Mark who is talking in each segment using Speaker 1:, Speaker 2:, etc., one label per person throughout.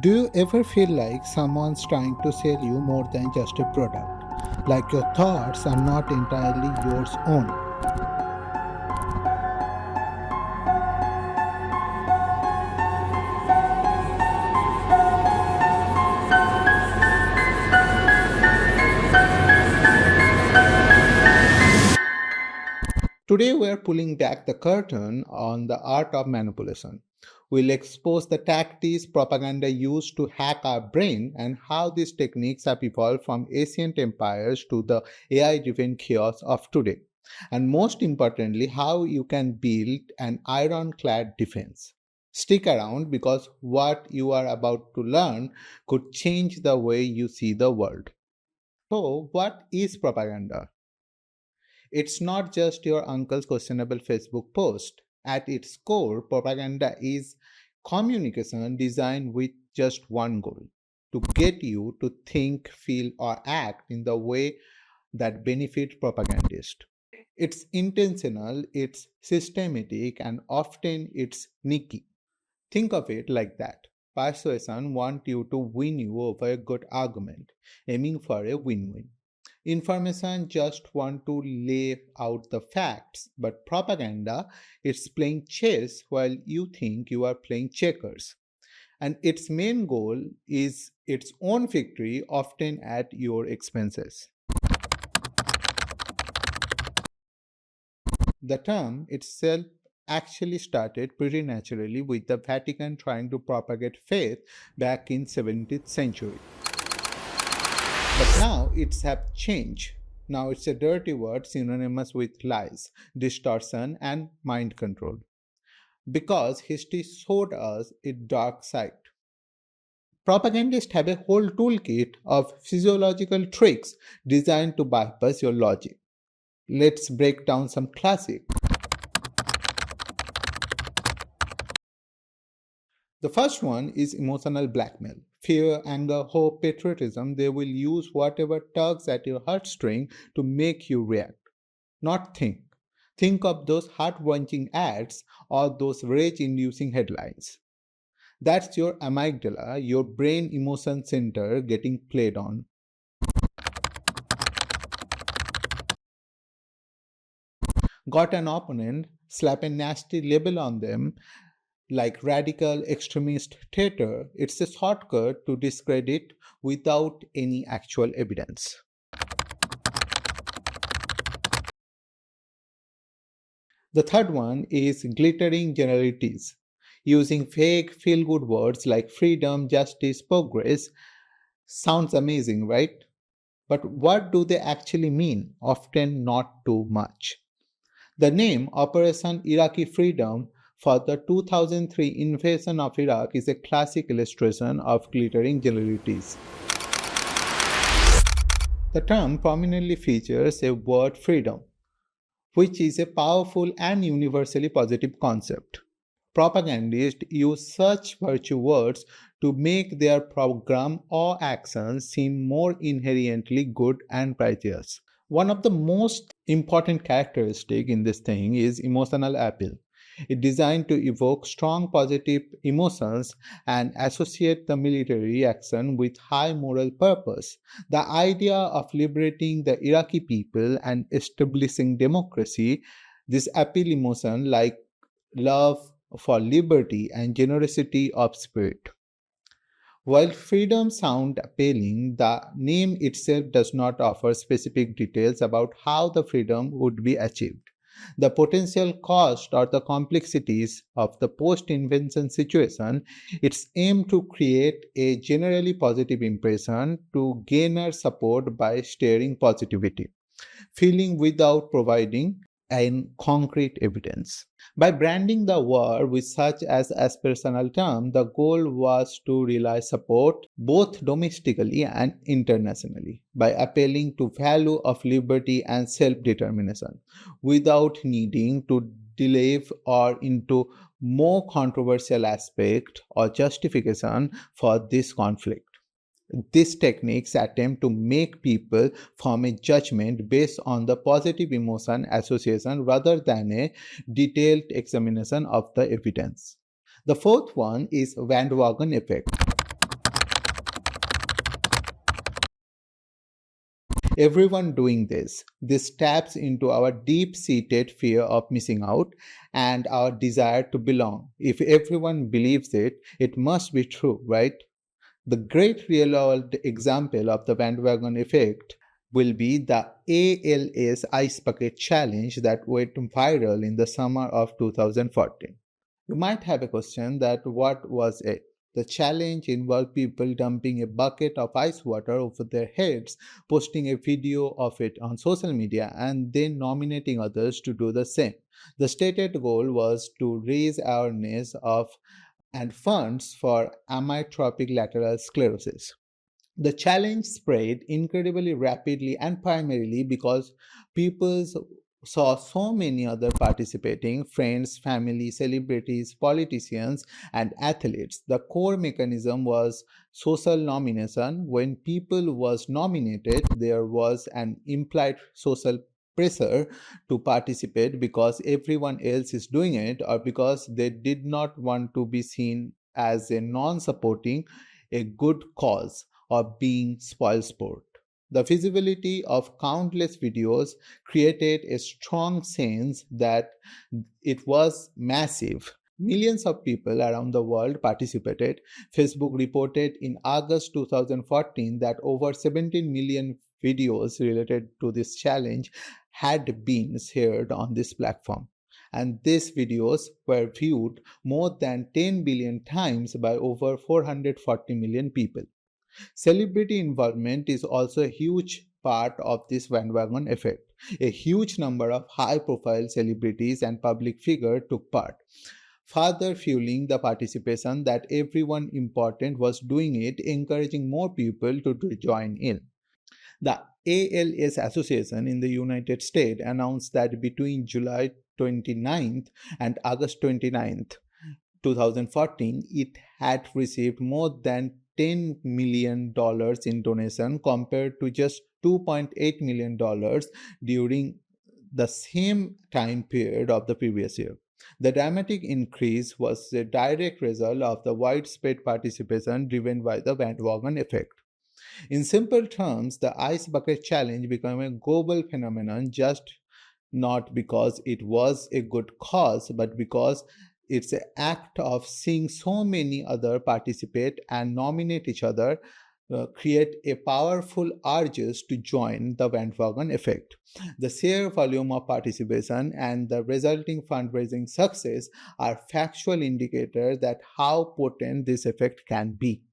Speaker 1: Do you ever feel like someone's trying to sell you more than just a product? Like your thoughts are not entirely yours own? Today, we are pulling back the curtain on the art of manipulation. We'll expose the tactics propaganda used to hack our brain and how these techniques have evolved from ancient empires to the AI driven chaos of today. And most importantly, how you can build an ironclad defense. Stick around because what you are about to learn could change the way you see the world. So, what is propaganda? It's not just your uncle's questionable Facebook post. At its core, propaganda is communication designed with just one goal: to get you to think, feel, or act in the way that benefit propagandists. It's intentional, it's systematic, and often it's sneaky. Think of it like that. Persuasion wants you to win you over a good argument, aiming for a win-win. Information just want to lay out the facts, but propaganda is playing chess while you think you are playing checkers. And its main goal is its own victory, often at your expenses. The term itself actually started pretty naturally with the Vatican trying to propagate faith back in 17th century. But now it's have changed. Now it's a dirty word synonymous with lies, distortion, and mind control. Because history showed us its dark side. Propagandists have a whole toolkit of physiological tricks designed to bypass your logic. Let's break down some classics. The first one is emotional blackmail. Fear, anger, hope, patriotism, they will use whatever tugs at your heartstring to make you react, not think. Think of those heart-wrenching ads or those rage-inducing headlines. That's your amygdala, your brain emotion center getting played on. Got an opponent, slap a nasty label on them, like radical extremist theater, it's a shortcut to discredit without any actual evidence. The third one is glittering generalities. Using fake feel good words like freedom, justice, progress sounds amazing, right? But what do they actually mean? Often not too much. The name Operation Iraqi Freedom for the 2003 invasion of Iraq is a classic illustration of glittering generalities. The term prominently features a word freedom, which is a powerful and universally positive concept. Propagandists use such virtue words to make their program or actions seem more inherently good and righteous. One of the most important characteristics in this thing is emotional appeal. It's designed to evoke strong positive emotions and associate the military action with high moral purpose. The idea of liberating the Iraqi people and establishing democracy, this appeal emotion like love for liberty and generosity of spirit. While freedom sounds appealing, the name itself does not offer specific details about how the freedom would be achieved. The potential cost or the complexities of the post-invention situation, it's aimed to create a generally positive impression to garner support by stirring positivity, feeling without providing and concrete evidence. By branding the war with such as aspirational term, the goal was to rely support both domestically and internationally by appealing to value of liberty and self-determination without needing to delve or into more controversial aspect or justification for this conflict. These techniques attempt to make people form a judgment based on the positive emotion association rather than a detailed examination of the evidence. The fourth one is bandwagon effect. Everyone doing this. This taps into our deep seated fear of missing out and our desire to belong. If everyone believes it, it must be true, right? The great real world example of the bandwagon effect will be the ALS Ice Bucket Challenge that went viral in the summer of 2014. You might have a question that what was it? The challenge involved people dumping a bucket of ice water over their heads, posting a video of it on social media, and then nominating others to do the same. The stated goal was to raise awareness of and funds for amyotrophic lateral sclerosis. The challenge spread incredibly rapidly and primarily because people saw so many other participating friends, family, celebrities, politicians, and athletes. The core mechanism was social nomination. When people was nominated, there was an implied social pressure to participate because everyone else is doing it or because they did not want to be seen as a non-supporting a good cause or being spoilsport. The visibility of countless videos created a strong sense that it was massive. Millions of people around the world participated. Facebook reported in August 2014 that over 17 million videos related to this challenge had been shared on this platform. And these videos were viewed more than 10 billion times by over 440 million people. Celebrity involvement is also a huge part of this bandwagon effect. A huge number of high profile celebrities and public figures took part, further fueling the participation that everyone important was doing it, encouraging more people to join in. The ALS Association in the United States announced that between July 29th and August 29th, 2014, it had received more than $10 million in donation compared to just $2.8 million during the same time period of the previous year. The dramatic increase was a direct result of the widespread participation driven by the bandwagon effect. In simple terms, the Ice Bucket Challenge became a global phenomenon just not because it was a good cause, but because it's an act of seeing so many other participate and nominate each other, create a powerful urges to join the bandwagon effect. The sheer volume of participation and the resulting fundraising success are factual indicators that how potent this effect can be.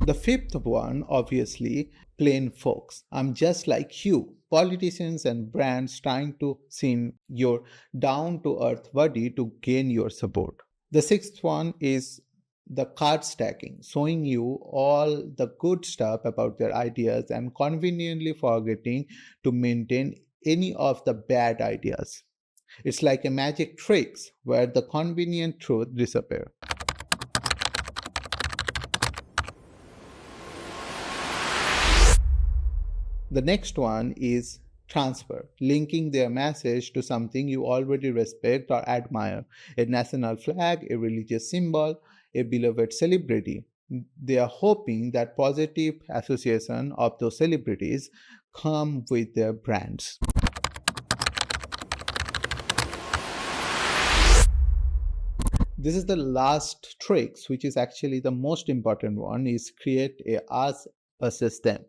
Speaker 1: The fifth one, obviously, plain folks. I'm just like you. Politicians and brands trying to seem your down to earth body to gain your support. The sixth one is the card stacking, showing you all the good stuff about their ideas and conveniently forgetting to maintain any of the bad ideas. It's like a magic tricks where the convenient truth disappears. The next one is transfer, linking their message to something you already respect or admire, a national flag, a religious symbol, a beloved celebrity. They are hoping that positive association of those celebrities come with their brands. This is the last tricks, which is actually the most important one, is create a us versus them.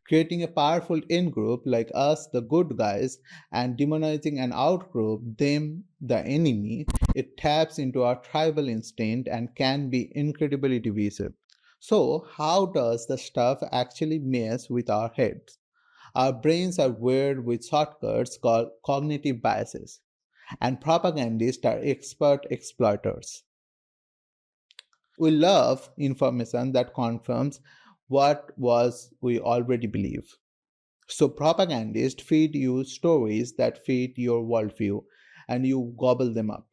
Speaker 1: Creating a powerful in-group like us, the good guys, and demonizing an out-group, them, the enemy, it taps into our tribal instinct and can be incredibly divisive. So, how does the stuff actually mess with our heads? Our brains are wired with shortcuts called cognitive biases, and propagandists are expert exploiters. We love information that confirms what was we already believe. So propagandists feed you stories that fit your worldview and you gobble them up.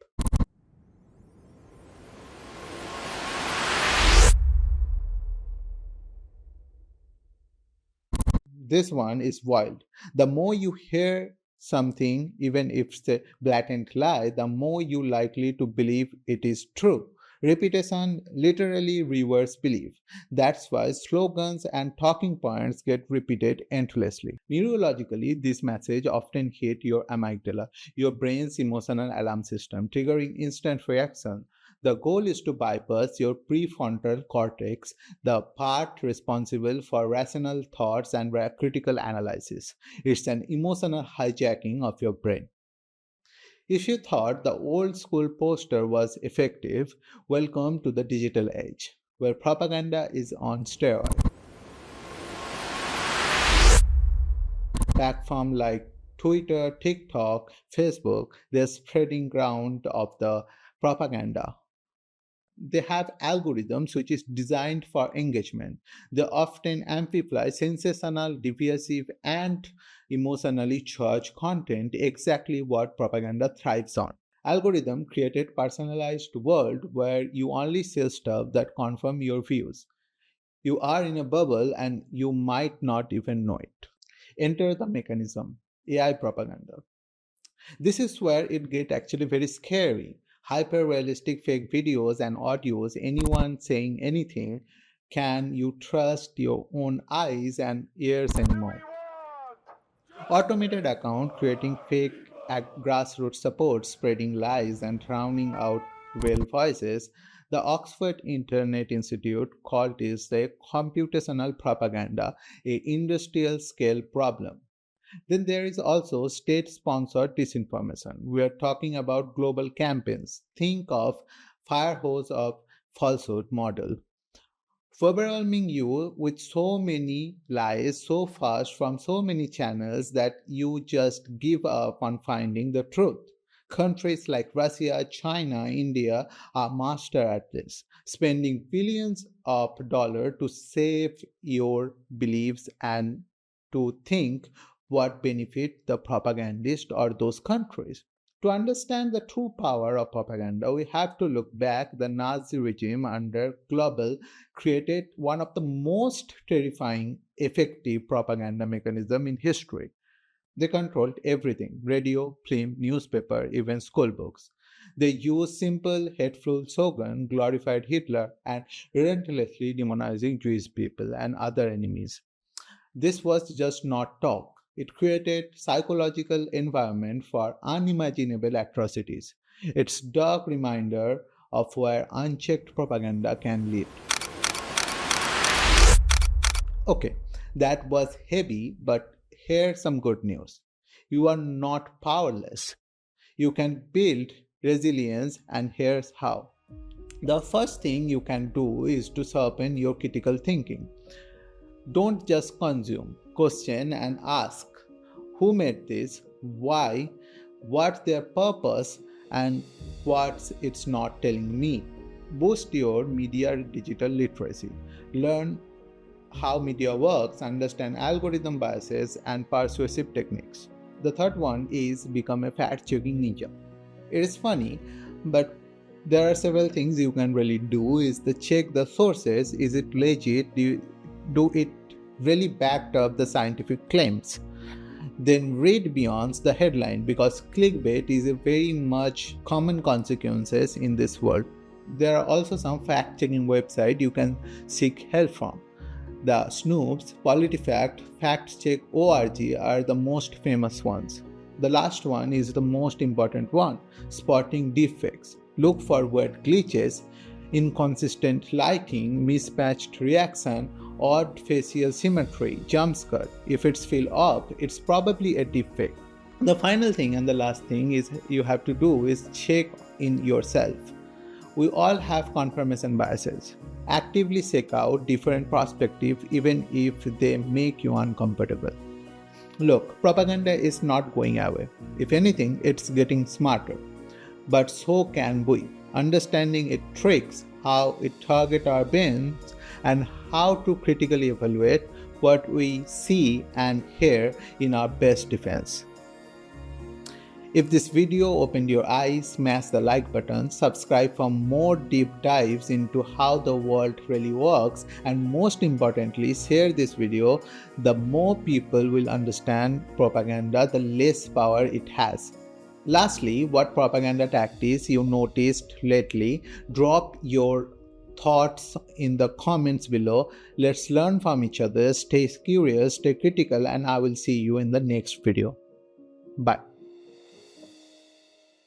Speaker 1: This one is wild. The more you hear something, even if it's a blatant lie, the more you likely to believe it is true. Repetition literally reverses belief. That's why slogans and talking points get repeated endlessly. Neurologically, this message often hits your amygdala, your brain's emotional alarm system, triggering instant reaction. The goal is to bypass your prefrontal cortex, the part responsible for rational thoughts and critical analysis. It's an emotional hijacking of your brain. If you thought the old school poster was effective, welcome to the digital age, where propaganda is on steroids. Platforms like Twitter, TikTok, Facebook, they're spreading ground of the propaganda. They have algorithms which is designed for engagement. They often amplify sensational, divisive, and emotionally charged content, exactly what propaganda thrives on. Algorithm created personalized world where you only see stuff that confirm your views. You are in a bubble and you might not even know it. Enter the mechanism, AI propaganda. This is where it gets actually very scary. Hyper realistic fake videos and audios, anyone saying anything. Can you trust your own eyes and ears anymore? Automated account creating fake grassroots support, spreading lies and drowning out real voices. The Oxford Internet Institute called this a computational propaganda, a industrial scale problem. Then there is also state sponsored disinformation. We are talking about global campaigns. Think of fire hose of falsehood model, overwhelming you with so many lies so fast from so many channels that you just give up on finding the truth. Countries like Russia, China, India are master at this, spending billions of dollars to save your beliefs and to think what benefit the propagandist or those countries. To understand the true power of propaganda, we have to look back. The Nazi regime under Goebbels created one of the most terrifying, effective propaganda mechanism in history. They controlled everything: radio, film, newspaper, even school books. They used simple, hateful slogans, glorified Hitler, and relentlessly demonizing Jewish people and other enemies. This was just not talk. It created psychological environment for unimaginable atrocities. It's dark reminder of where unchecked propaganda can lead. Okay, that was heavy, but here's some good news. You are not powerless. You can build resilience, and here's how. The first thing you can do is to sharpen your critical thinking. Don't just consume, question and ask who made this, why, what's their purpose, and what's it's not telling me. Boost your media digital literacy. Learn how media works, understand algorithm biases and persuasive techniques. The third one is become a fact checking ninja. It is funny, but there are several things you can really do is to check the sources. Is it legit? Do it really backed up the scientific claims? Then read beyond the headline, because clickbait is a very much common consequences in this world. There are also some fact-checking websites you can seek help from. The Snoops, PolitiFact, FactCheck.org are the most famous ones. The last one is the most important one, spotting deepfakes. Look for word glitches, inconsistent lighting, mismatched reaction, odd facial symmetry, jump scare. If it's feel off, it's probably a deepfake. The final thing and the last thing is you have to do is check in yourself. We all have confirmation biases. Actively seek out different perspectives even if they make you uncomfortable. Look, propaganda is not going away. If anything, it's getting smarter. But so can we. Understanding its tricks, how it targets our brains, and how to critically evaluate what we see and hear in our best defense. If this video opened your eyes, smash the like button, subscribe for more deep dives into how the world really works, and most importantly, share this video. The more people will understand propaganda, the less power it has. Lastly, what propaganda tactics you noticed lately? Drop your thoughts in the comments below. Let's learn from each other. Stay curious, stay critical, and I will see you in the next video. Bye.